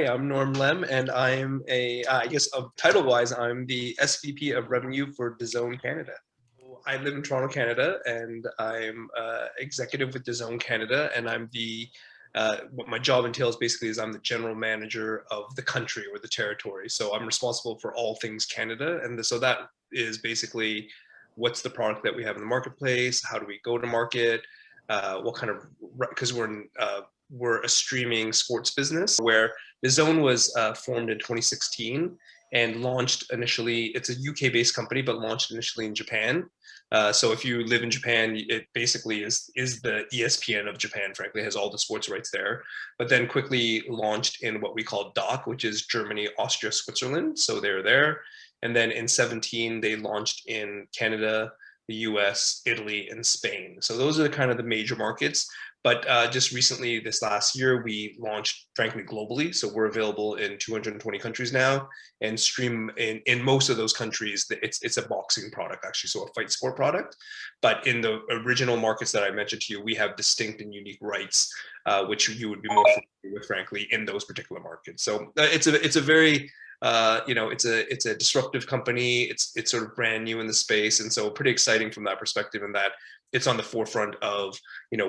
I'm Norm Lem, and I'm I guess title-wise, I'm the SVP of Revenue for DAZN Canada. I live in Toronto, Canada, and I'm executive with DAZN Canada, and what my job entails basically is I'm the general manager of the country or the territory. So I'm responsible for all things Canada, and so that is basically what's the product that we have in the marketplace, how do we go to market, what kind of, because we're a streaming sports business where DAZN was formed in 2016 and launched initially. It's a UK-based company, but launched initially in Japan. So if you live in Japan, it basically is the ESPN of Japan, frankly, has all the sports rights there, but then quickly launched in what we call DACH, which is Germany, Austria, Switzerland. So they're there. And then in 17, they launched in Canada, the US, Italy, and Spain. So those are kind of the major markets. But just recently, this last year, we launched, frankly, globally. So we're available in 220 countries now, and stream in most of those countries. It's a boxing product, actually, so a fight sport product. But in the original markets that I mentioned to you, we have distinct and unique rights, which you would be more familiar with, frankly, in those particular markets. So it's a very it's a disruptive company. It's sort of brand new in the space, and so pretty exciting from that perspective. In that it's on the forefront of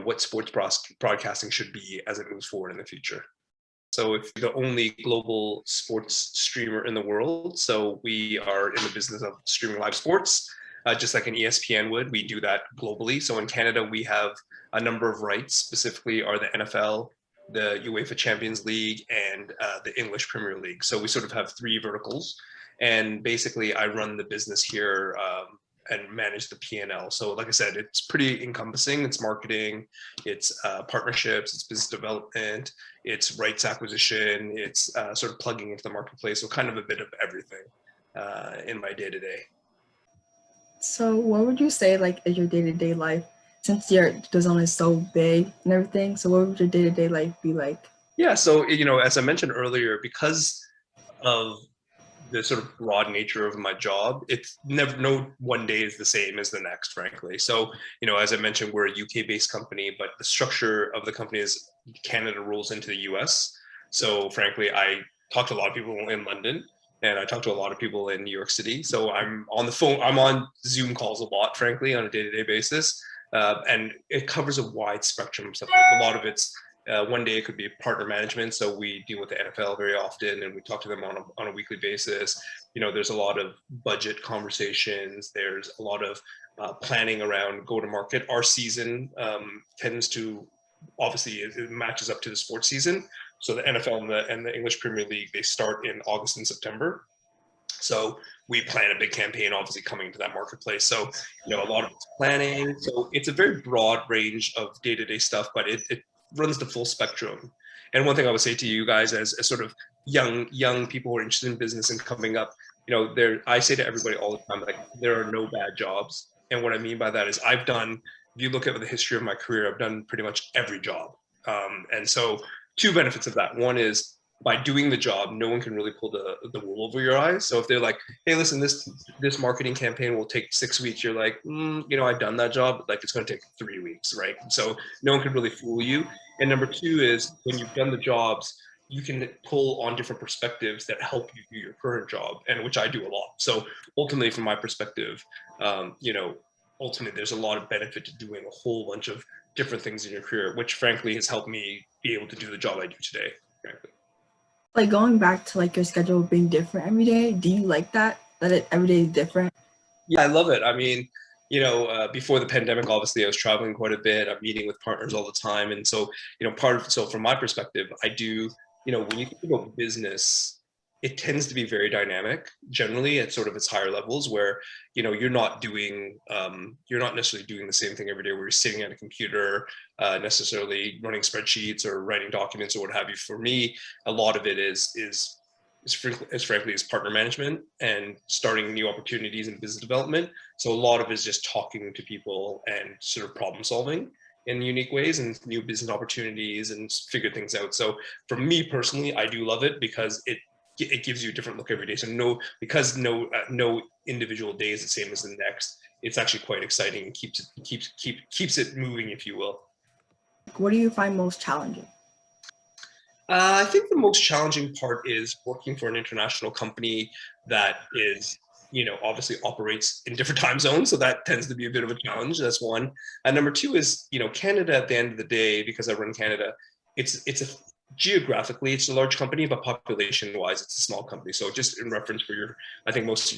what sports broadcasting should be as it moves forward in the future. So if you're the only global sports streamer in the world, so we are in the business of streaming live sports, just like an ESPN would. We do that globally. So in Canada, we have a number of rights, specifically are the NFL, the UEFA Champions League, and the English Premier League. So we sort of have three verticals, and basically I run the business here and manage the P&L. So like I said, it's pretty encompassing. It's marketing, it's partnerships, it's business development, it's rights acquisition, it's sort of plugging into the marketplace. So kind of a bit of everything in my day-to-day. So what would you say is your day-to-day life? Since your DAZN is so big and everything, so what would your day-to-day life be like? Yeah, so as I mentioned earlier, because of the sort of broad nature of my job, it's no one day is the same as the next, frankly. So as I mentioned, we're a UK-based company, but the structure of the company is Canada rolls into the US. So frankly, I talk to a lot of people in London, and I talk to a lot of people in New York City. So I'm on the phone, I'm on Zoom calls a lot, frankly, on a day-to-day basis. And it covers a wide spectrum of stuff. A lot of it's one day it could be partner management. So we deal with the NFL very often, and we talk to them on a weekly basis. There's a lot of budget conversations. There's a lot of planning around go to market. Our season tends to, obviously, it matches up to the sports season. So the NFL and the English Premier League, they start in August and September. So we plan a big campaign, obviously, coming to that marketplace. So, a lot of planning. So it's a very broad range of day-to-day stuff, but it runs the full spectrum. And one thing I would say to you guys as sort of young people who are interested in business and coming up, I say to everybody all the time, like, there are no bad jobs. And what I mean by that is if you look at the history of my career, I've done pretty much every job. And so two benefits of that. One is, by doing the job, no one can really pull the wool over your eyes. So if they're like, hey, listen, this marketing campaign will take 6 weeks, you're like, I've done that job, like it's going to take 3 weeks, right? So no one can really fool you. And number two is, when you've done the jobs, you can pull on different perspectives that help you do your current job, and which I do a lot. So ultimately, from my perspective, ultimately there's a lot of benefit to doing a whole bunch of different things in your career, which frankly has helped me be able to do the job I do today, frankly. Going back to your schedule being different every day, do you like that every day is different? Yeah, I love it. I mean, before the pandemic, obviously I was traveling quite a bit. I'm meeting with partners all the time. And so, so from my perspective, I do, when you think about business, it tends to be very dynamic generally at sort of its higher levels, where, you're not necessarily doing the same thing every day where you're sitting at a computer, necessarily running spreadsheets or writing documents or what have you. For me, a lot of it is frankly partner management and starting new opportunities in business development. So a lot of it is just talking to people and sort of problem solving in unique ways and new business opportunities and figure things out. So for me personally, I do love it because it gives you a different look every day. So because no individual day is the same as the next, it's actually quite exciting and keeps it moving, if you will. What do you find most challenging? I think the most challenging part is working for an international company that is, obviously operates in different time zones. So that tends to be a bit of a challenge. That's one. And number two is, Canada at the end of the day, because I run Canada, it's a geographically it's a large company, but population wise, it's a small company. So just in reference for I think most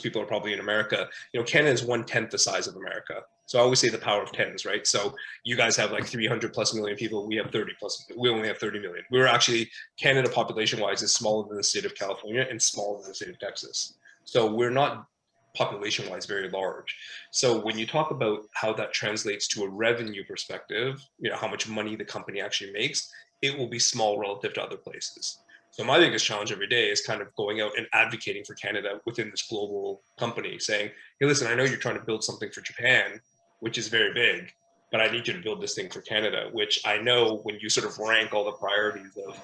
people are probably in America. Canada is 1/10 the size of America. So I always say the power of tens, right? So you guys have like 300 plus million people. We have 30 plus. We only have 30 million. We're actually Canada population wise is smaller than the state of California and smaller than the state of Texas. So we're not population wise very large. So when you talk about how that translates to a revenue perspective, how much money the company actually makes, it will be small relative to other places. So my biggest challenge every day is kind of going out and advocating for Canada within this global company, saying, "Hey, listen, I know you're trying to build something for Japan, which is very big, but I need you to build this thing for Canada," which I know when you sort of rank all the priorities of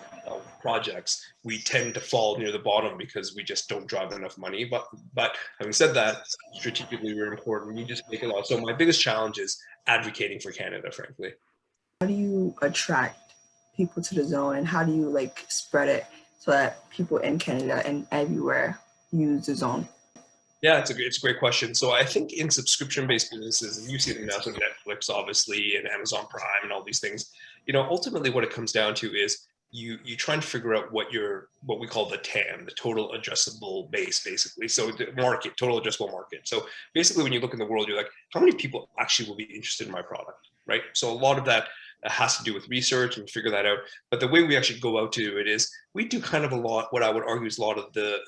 projects, we tend to fall near the bottom because we just don't drive enough money. But having said that, strategically we're important. We just make a lot. So my biggest challenge is advocating for Canada, frankly. How do you attract people to the zone, and how do you like spread it so that people in Canada and everywhere use the zone? Yeah, it's a great question. So I think in subscription-based businesses, and you see them now, so Netflix, obviously, and Amazon Prime, and all these things. Ultimately, what it comes down to is you trying to figure out what we call the TAM, the total addressable base, basically. So the market, total addressable market. So basically, when you look in the world, you're like, how many people actually will be interested in my product, right? So a lot of that has to do with research and figure that out. But the way we actually go out to it is we do kind of a lot. What I would argue is a lot of the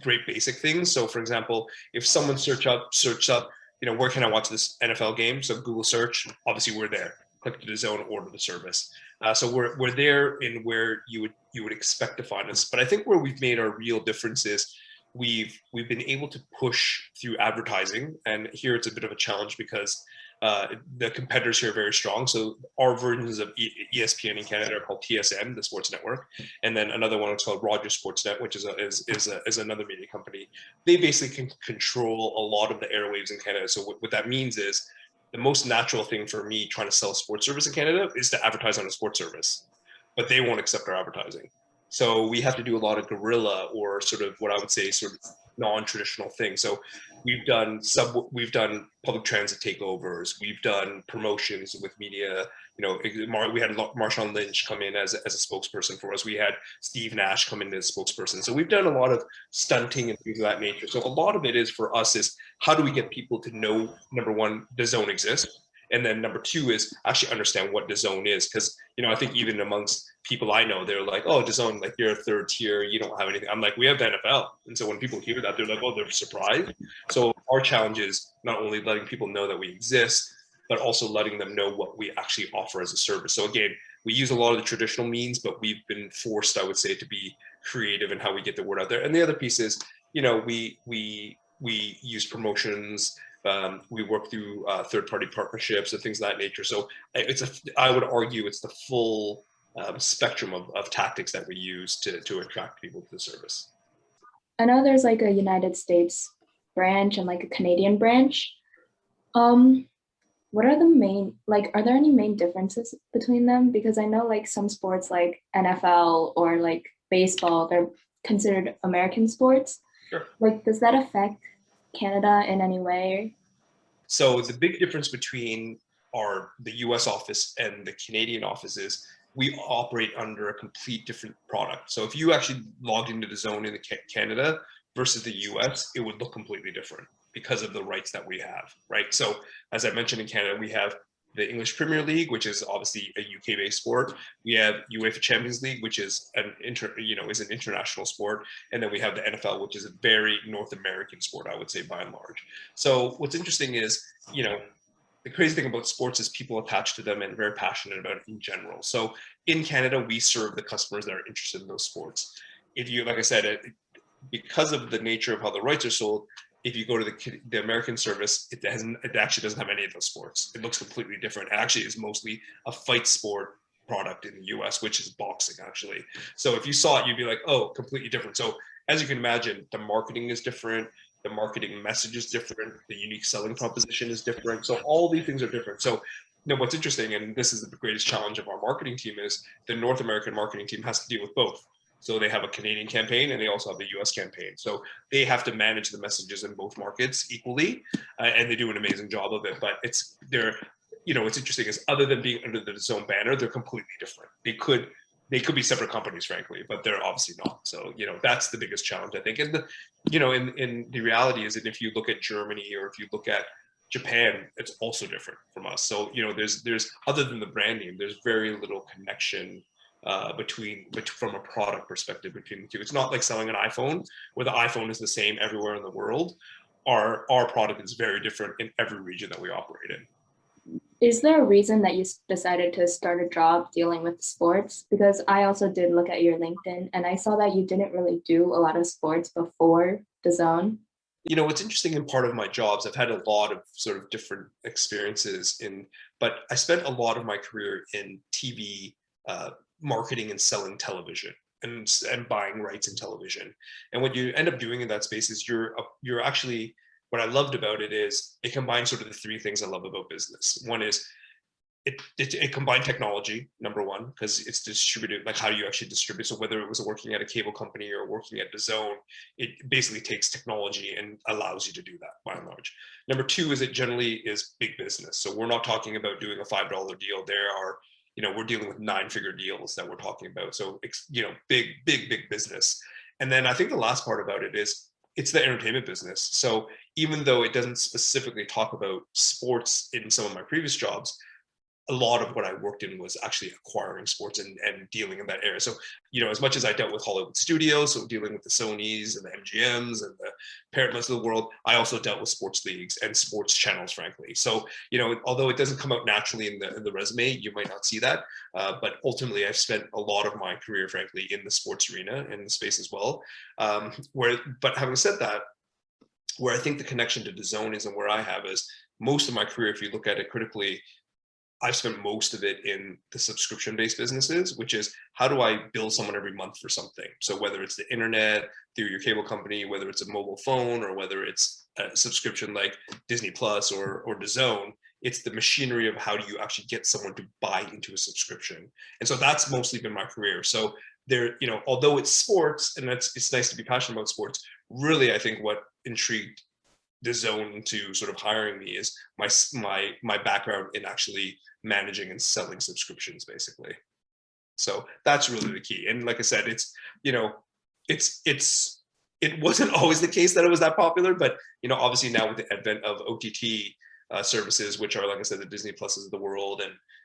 great basic things. So for example, if someone search up, where can I watch this NFL game? So Google search, obviously we're there. Click the DAZN, order the service. So we're there in where you would expect to find us. But I think where we've made our real difference is we've been able to push through advertising, and here it's a bit of a challenge because the competitors here are very strong. So our versions of ESPN in Canada are called TSN, the sports network, and then another one is called Rogers Sportsnet, which is another media company. They basically can control a lot of the airwaves in Canada. So what that means is the most natural thing for me trying to sell a sports service in Canada is to advertise on a sports service, but they won't accept our advertising. So we have to do a lot of guerrilla or sort of what I would say sort of non-traditional things. So we've done public transit takeovers, we've done promotions with media. We had Marshawn Lynch come in as a spokesperson for us. We had Steve Nash come in as a spokesperson. So we've done a lot of stunting and things of that nature. So a lot of it is for us is how do we get people to know, number one, the zone exists, and then number two is actually understand what DAZN is. Because, I think even amongst people I know, they're like, oh, DAZN, like you're a third tier, you don't have anything. I'm like, we have the NFL. And so when people hear that, they're like, oh, they're surprised. So our challenge is not only letting people know that we exist, but also letting them know what we actually offer as a service. So again, we use a lot of the traditional means, but we've been forced, I would say, to be creative in how we get the word out there. And the other piece is, we use promotions, we work through third-party partnerships and things of that nature. So I would argue it's the full spectrum of tactics that we use to attract people to the service. I know there's like a United States branch and like a Canadian branch. Um, what are the main, like, are there any main differences between them? Because I know like some sports like NFL or like baseball, they're considered American sports. Sure. Like, does that affect Canada in any way? So the big difference between the US office and the Canadian office is we operate under a complete different product. So if you actually logged into DAZN in Canada versus the US, it would look completely different because of the rights that we have, right? So as I mentioned, in Canada, we have the English Premier League, which is obviously a UK-based sport. We have UEFA Champions League, which is an international sport, and then we have the NFL, which is a very North American sport, I would say, by and large. So what's interesting is, the crazy thing about sports is people attach to them and very passionate about it in general. So in Canada, we serve the customers that are interested in those sports. If you, like I said, because of the nature of how the rights are sold, if you go to the American service, it actually doesn't have any of those sports. It looks completely different. It actually is mostly a fight sport product in the US, which is boxing, actually. So if you saw it, you'd be like, oh, completely different. So as you can imagine, the marketing is different. The marketing message is different. The unique selling proposition is different. So all these things are different. So no, what's interesting, and this is the greatest challenge of our marketing team, is the North American marketing team has to deal with both. So they have a Canadian campaign and they also have a US campaign. So they have to manage the messages in both markets equally, and they do an amazing job of it. But what's interesting is, other than being under the DAZN banner, they're completely different. They could be separate companies, frankly, but they're obviously not. So, that's the biggest challenge, I think. And in the reality is that if you look at Germany or if you look at Japan, it's also different from us. So, there's other than the brand name, there's very little connection from a product perspective between the two. It's not like selling an iPhone where the iPhone is the same everywhere in the world. Our product is very different in every region that we operate in. Is there a reason that you decided to start a job dealing with sports? Because I also did look at your LinkedIn and I saw that you didn't really do a lot of sports before DAZN. What's interesting in part of my jobs, I've had a lot of sort of different experiences but I spent a lot of my career in TV, marketing and selling television and buying rights in television. And what you end up doing in that space is you're actually, what I loved about it is it combines sort of the three things I love about business. One is it combined technology, number one, because it's distributed, like how do you actually distribute? So whether it was working at a cable company or working at DAZN, it basically takes technology and allows you to do that by and large. Number two is it generally is big business. So we're not talking about doing a $5 deal. We're dealing with 9-figure deals that we're talking about. So, big business. And then I think the last part about it is it's the entertainment business. So even though it doesn't specifically talk about sports in some of my previous jobs, a lot of what I worked in was actually acquiring sports and dealing in that area. So, as much as I dealt with Hollywood studios, so dealing with the Sonys and the MGMs and the Paramounts of the world, I also dealt with sports leagues and sports channels, frankly. So, although it doesn't come out naturally in the resume, you might not see that. But ultimately, I've spent a lot of my career, frankly, in the sports arena and the space as well. But having said that, where I think the connection to DAZN is and where I have is most of my career, if you look at it critically, I've spent most of it in the subscription-based businesses, which is how do I bill someone every month for something? So whether it's the internet through your cable company, whether it's a mobile phone, or whether it's a subscription like Disney Plus or DAZN, it's the machinery of how do you actually get someone to buy into a subscription. And so that's mostly been my career. So although it's sports and it's nice to be passionate about sports, really I think what intrigued DAZN into sort of hiring me is my background in actually managing and selling subscriptions, basically. So that's really the key. And like I said, it wasn't always the case that it was that popular, but obviously now with the advent of OTT services, which are, like I said, the Disney Pluses of the world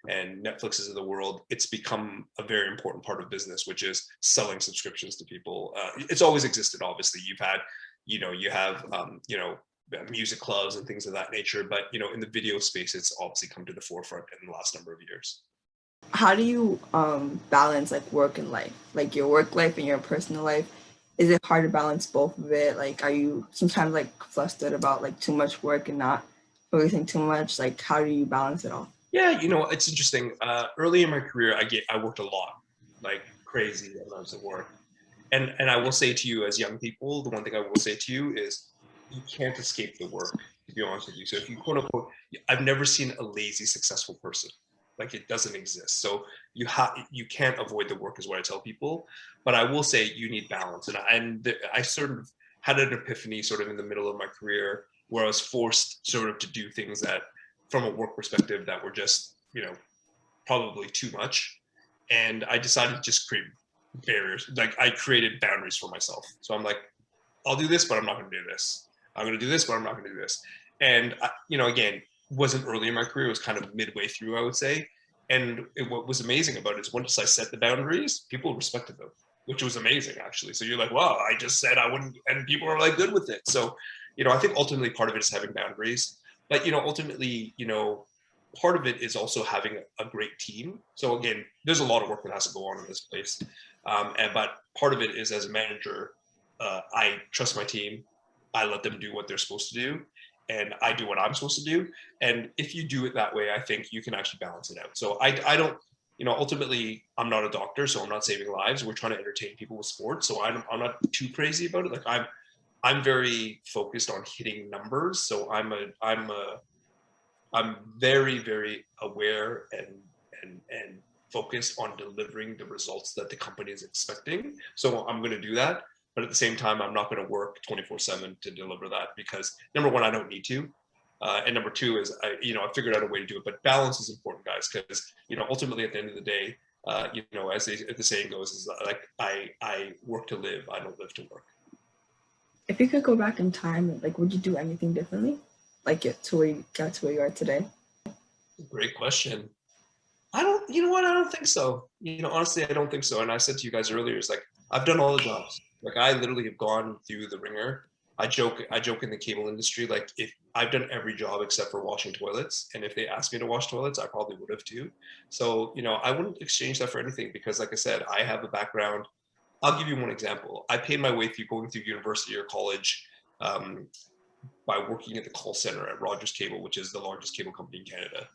and Netflixes of the world, it's become a very important part of business, which is selling subscriptions to people. It's always existed, obviously. You have music clubs and things of that nature, but in the video space, it's obviously come to the forefront in the last number of years. How do you balance like work and life, like your work life and your personal life? Is it hard to balance both of it? Like, are you sometimes like flustered about like too much work and not focusing too much? Like, how do you balance it all? Yeah, it's interesting. Early in my career, I worked a lot, like crazy amounts of work. And I will say to you, as young people, the one thing I will say to you is you can't escape the work, to be honest with you. So if you quote unquote, I've never seen a lazy, successful person. Like, it doesn't exist. So you can't avoid the work is what I tell people. But I will say you need balance. And I sort of had an epiphany sort of in the middle of my career where I was forced sort of to do things that, from a work perspective, that were just, probably too much. And I decided to just create barriers. Like, I created boundaries for myself. So I'm like, I'll do this, but I'm not going to do this. I'm going to do this, but I'm not going to do this. And, again, wasn't early in my career. It was kind of midway through, I would say. And what was amazing about it is once I set the boundaries, people respected them, which was amazing, actually. So you're like, wow, I just said I wouldn't, and people are like good with it. So, I think ultimately part of it is having boundaries. But, ultimately, part of it is also having a great team. So again, there's a lot of work that has to go on in this place. But part of it is, as a manager, I trust my team. I let them do what they're supposed to do, and I do what I'm supposed to do. And if you do it that way, I think you can actually balance it out. So I don't, ultimately, I'm not a doctor, so I'm not saving lives. We're trying to entertain people with sports, so I'm not too crazy about it. Like, I'm very focused on hitting numbers. So I'm a I'm very, very aware and focused on delivering the results that the company is expecting. So I'm going to do that. But at the same time, I'm not going to work 24/7 to deliver that because number one, I don't need to. And number two is, I figured out a way to do it. But balance is important, guys, because, ultimately at the end of the day, as the saying goes, is like I work to live, I don't live to work. If you could go back in time, like, would you do anything differently? Like, get to where you got to where you are today? Great question. I don't think so. Honestly, I don't think so. And I said to you guys earlier, it's like, I've done all the jobs. Like, I literally have gone through the ringer. I joke in the cable industry, like, if I've done every job except for washing toilets. And if they asked me to wash toilets, I probably would have too. So, I wouldn't exchange that for anything because, like I said, I have a background. I'll give you one example. I paid my way through going through university or college by working at the call center at Rogers Cable, which is the largest cable company in Canada.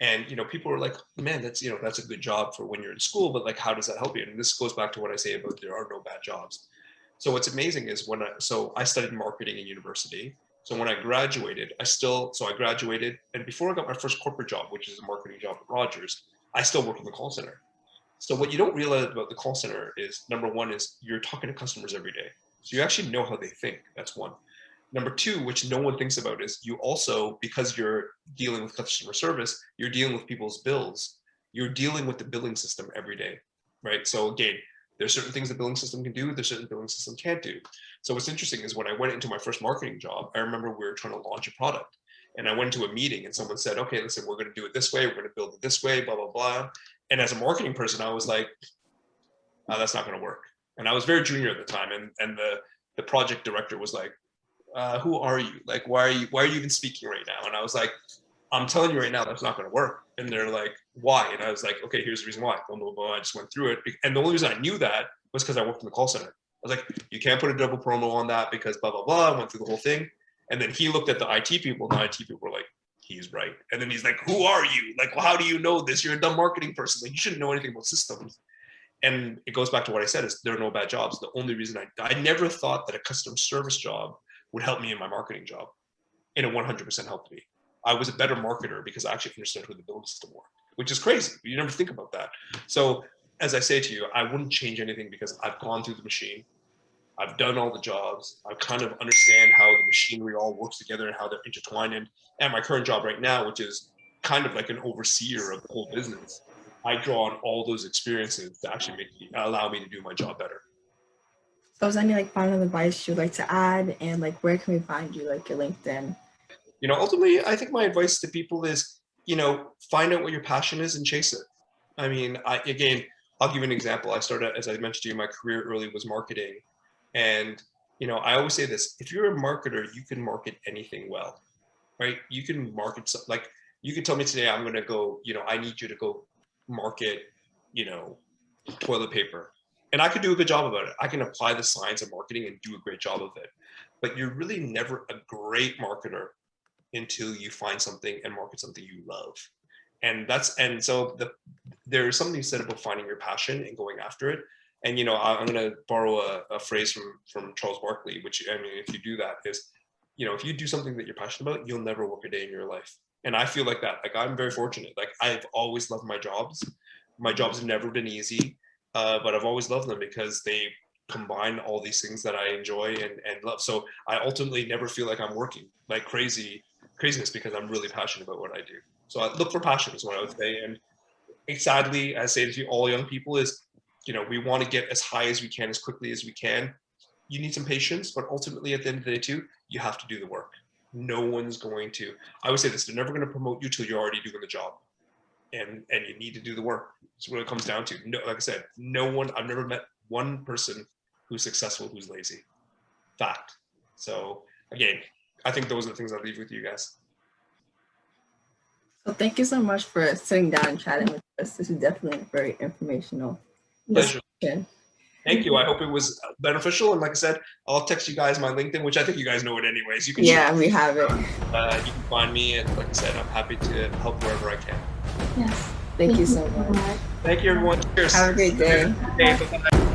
And people are like, man, that's a good job for when you're in school, but like, how does that help you? And this goes back to what I say about there are no bad jobs. So what's amazing is I studied marketing in university. So when I graduated, I graduated, and before I got my first corporate job, which is a marketing job at Rogers, I still worked in the call center. So what you don't realize about the call center is, number one is you're talking to customers every day. So you actually know how they think. That's one. Number two, which no one thinks about, is you also, because you're dealing with customer service, you're dealing with people's bills. You're dealing with the billing system every day, right? So again, there's certain things the billing system can do, there's certain billing system can't do. So what's interesting is when I went into my first marketing job, I remember we were trying to launch a product. And I went to a meeting and someone said, okay, listen, we're going to do it this way, we're going to build it this way, blah, blah, blah. And as a marketing person, I was like, oh, that's not going to work. And I was very junior at the time. And the project director was like, who are you? Like, why are you even speaking right now? And I was like, I'm telling you right now, that's not going to work. And they're like, why? And I was like, okay, here's the reason why. Blah, blah, blah. I just went through it. And the only reason I knew that was because I worked in the call center. I was like, you can't put a double promo on that because blah, blah, blah. I went through the whole thing. And then he looked at the IT people, and the IT people were like, he's right. And then he's like, who are you? Like, well, how do you know this? You're a dumb marketing person. Like, you shouldn't know anything about systems. And it goes back to what I said, is there are no bad jobs. The only reason I never thought that a customer service job would help me in my marketing job. And it 100% helped me. I was a better marketer because I actually understood who the billing system worked, which is crazy. You never think about that. So as I say to you, I wouldn't change anything because I've gone through the machine. I've done all the jobs. I kind of understand how the machinery all works together and how they're intertwined. And at my current job right now, which is kind of like an overseer of the whole business, I draw on all those experiences to actually allow me to do my job better. So is there any like final advice you'd like to add, and like where can we find you, like your LinkedIn? Ultimately, I think my advice to people is, find out what your passion is and chase it. I mean, I'll give you an example. I started, as I mentioned to you, my career early was marketing. And, I always say this, if you're a marketer, you can market anything well, right? You can market, like, you can tell me today, I'm going to go, I need you to go market, toilet paper. And I could do a good job about it. I can apply the science of marketing and do a great job of it. But you're really never a great marketer until you find something and market something you love. And so there's something said about finding your passion and going after it. And, I'm going to borrow a phrase from Charles Barkley, which, I mean, if you do that, is, if you do something that you're passionate about, you'll never work a day in your life. And I feel like that. Like, I'm very fortunate. Like, I've always loved my jobs. My jobs have never been easy, but I've always loved them because they combine all these things that I enjoy and love. So I ultimately never feel like I'm working like craziness because I'm really passionate about what I do. So I look for passion is what I would say. And sadly, I say to all young people is, we want to get as high as we can, as quickly as we can. You need some patience, but ultimately at the end of the day too, you have to do the work. No one's going to, I would say this, they're never going to promote you till you're already doing the job. And you need to do the work. That's what it comes down to. No, like I said, I've never met one person who's successful who's lazy. Fact. So again, I think those are the things I leave with you guys. So thank you so much for sitting down and chatting with us. This is definitely very informational. Pleasure. Thank you. I hope it was beneficial. And like I said, I'll text you guys my LinkedIn, which I think you guys know it anyways. You can we have it. You can find me, and like I said, I'm happy to help wherever I can. Yes. Thank you so much. Thank you, everyone. Cheers. Have a great day. Bye-bye.